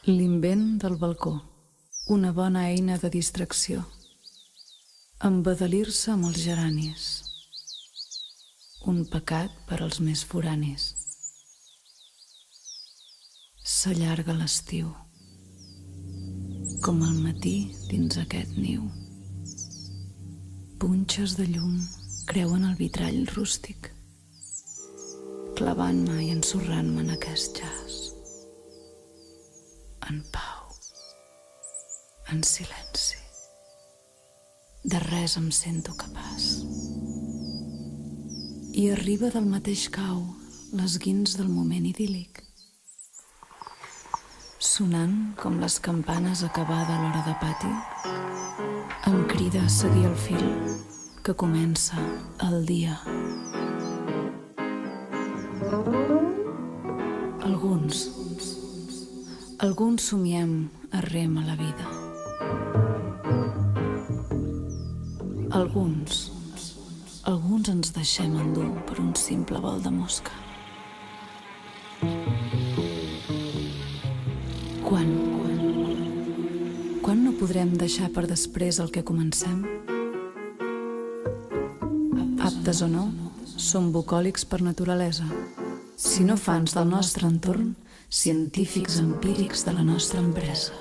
L'invent del balcó, una bona eina de distracció. Embadalir-se amb els geranis, un pecat per als més foranis. S'allarga l'estiu, com el matí dins aquest niu. Punxes de llum creuen el vitrall rústic, clavant-me i ensorrant-me en aquest jazz. En pau, en silenci, de res em sento capaç. I arriba del mateix cau l'esguins del moment idíl·lic, sonant com les campanes acabada l'hora de pati, em crida a seguir el fil que comença el dia. Alguns somiem a rem a la vida. Alguns ens deixem endur per un simple vol de mosca. Quan no podrem deixar per després el que comencem? Aptes o no, som bucòlics per naturalesa. Si no fans del nostre entorn, científics empírics de la nostra empresa.